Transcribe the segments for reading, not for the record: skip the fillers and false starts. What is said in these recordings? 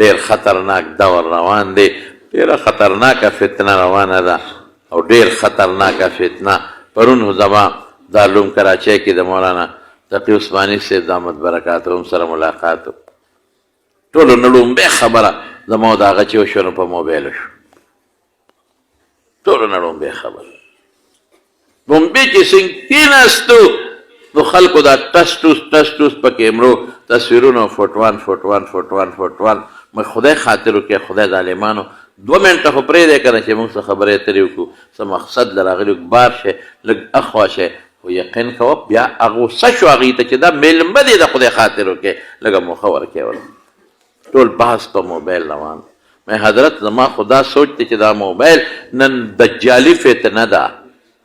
ډېر خطرناک دور روان دی، ډېره خطرناکه فتنه روانه ده او ډېر خطرناکه فتنه. پرون زما دارالعلوم کراچۍ کې د مولانا تقي عثماني صاحب دامت برکاتهم سره ملاقات و. ټولو نه لومبۍ خبره زما د هغه چې وشوه نو په موبایل شو. ټولو نه لومبۍ خبره لومبۍ چې څنګه کېناستو نو خلکو دا ټس ټوس په کیمرو تصویرونه فوټوان مې خدای خاطر وکړي، خدای ظالمانو 2 منټه خو پرېږدی که نه چې موږ څه خبرې اترې وکړو، څه مقصد له راغلي بار شي لږ اخوا شي، خو یقین کوه بیا هغه غوسه شو هغوی ته چې دا میلمه دی د خدای خاطر وکړي، لږه موخه ورکړې ورته. ټول بحث په موبایل روان. مې حضرت زما خو دا سوچ دی چې دا موبایل نن دجالي فتنه ده،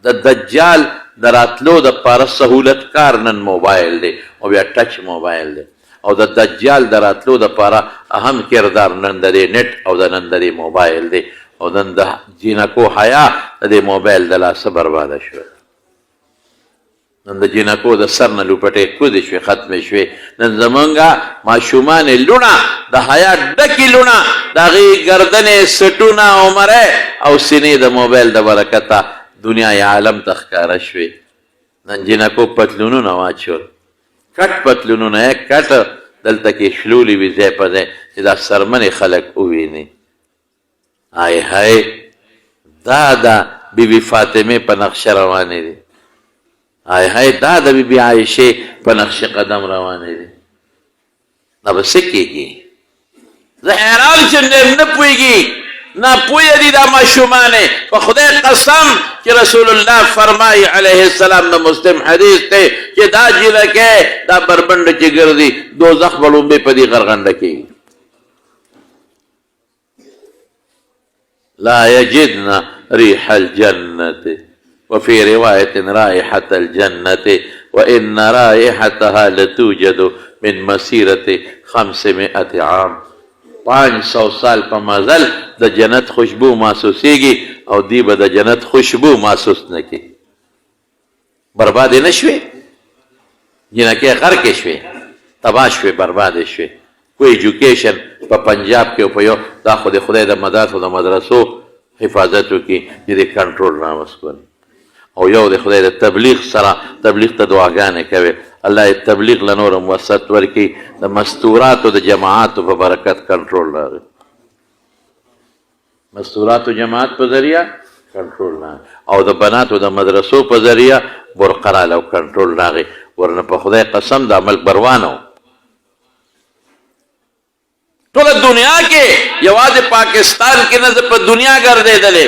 د دجال د راتلو دپاره سهولت کار نن موبایل دی او بیا ټچ موبایل دی، او د دجال د راتلو دپاره اهم کردار نن د دې نټ او د نن د دې موبایل دی، او نن د جینکو حیا د دې موبایل د لاسه برباده شوه. نن د جینکو د سر نه لوپټې کوزې شوې، ختمې شوې. نن زمونږ ماشومانې لوڼه د حیا ډکې لوڼه د هغې ګردنې سټونه عمرې او سینې د موبایل د برکته دنیای عالم ته ښکاره شوې. نن جینکو پتلونونه واچول، کټ پتلونونه یې کټ دلته کې شلولي وي ځای په ځای چې دا سرمنې خلک وویني. های های دا د بیبي فاطمې په نقشه روانې دي، های های دا د بیبي عایشې په نقش قدم روانې دي. دا به څه کېږي؟ زه حیران شم نه پوهېږي، ناپوهه دي دا ماشومانې. په خدای قسم چې رسول الله فرمایي علیه السلام د مسلم حدیث دی چې دا جینکۍ دا بربنډه چې ګرځي دوزخ به لومبې په دې غرغنډه کېږي. لا یجدن ریح الجنة وفي رواية رائحة الجنة وإن رائحتها لتوجد من مسيرة 500 عام. 500 سال په مزل د جنت خوشبو محسوسیږي او دی به د جنت خوشبو محسوس نه کړي. بربادې نه شوې، جنکۍ غرقې شوې، تباه شوې، بربادې شوې. کوئی ایجوکیشن په پنجاب کې او په یو دا خو د خدای د مدارسو د مدرسو حفاظت وکړي چې د کنټرول راوستون، او یو د خدای د تبلیغ سره تبلیغ ته دعاګانې کوي الله تبلیغ له نور موسط ورکړي، د مستوراتو د جماعاتو په برکت کنټرول راغی. مستوراتو جماعت په ذریعه کنټرول راغی او د بناتو د مدرسو په ذریعه برقرار او کنټرول راغی. ورنه په خدای قسم دا ملک بروانه و. ټوله دنیا کې یوازې پاکستان کې نه، زه په دنیا ګرځېدلې.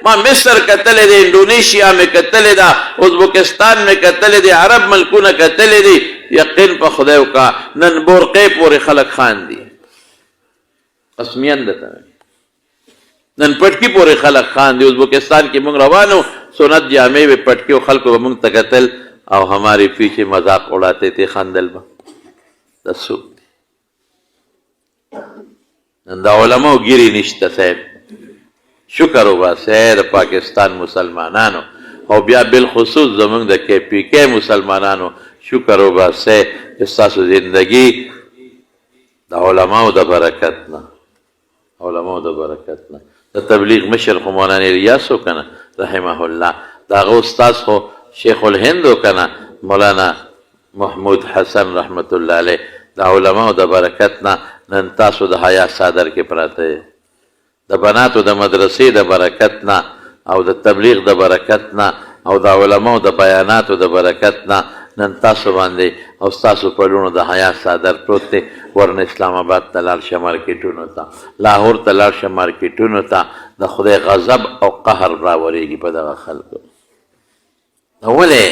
ما مصر کتلې دی، انډونیشیا مې کتلې ده، ازبکستان مې کتلې دی، عرب ملکونه کتلې دي. یقین په خدای وکړه نن بورقې پورې خلک خاندي، قسمیان درته نن پټکي پورې خلک خاندي. ازبکستان کې موږ روانو سنت جامع وې پټکي او خلکو به موږ ته کتل او ہمارے پیچھے مذاق اڑاتے تھے خندل با دسو دا علماء گیری نشته صاحب. شکر وباسئ د پاکستان مسلمانانو او بیا بالخصوص زمونږ د کې پی کې مسلمانانو شکر وباسئ چې ستاسو زندگی د علماو د برکت نه، علماو د برکت نه. د تبلیغ مشر خو مولانا الیاس و کنه رحمه الله، د هغه استاد خو شیخ الهند و کنه مولانا محمود حسن رحمت الله علیه. د علماو د برکت نه نن تاسو د حیا صادر کې پراته، د بناتو د مدرسې د برکت نه او د تبلیغ د برکت نه او د علماو د بیاناتو د برکت نه نن تاسو باندې او تاسو په لونو د حیا صادر پروت دی. ورنه اسلام آباد ته لاړ شه مارکیټونو ته، لاهور ته لاړ شه مارکیټونو ته، د خدای غضب او قهر راورېږي په دغه خلکو. ولې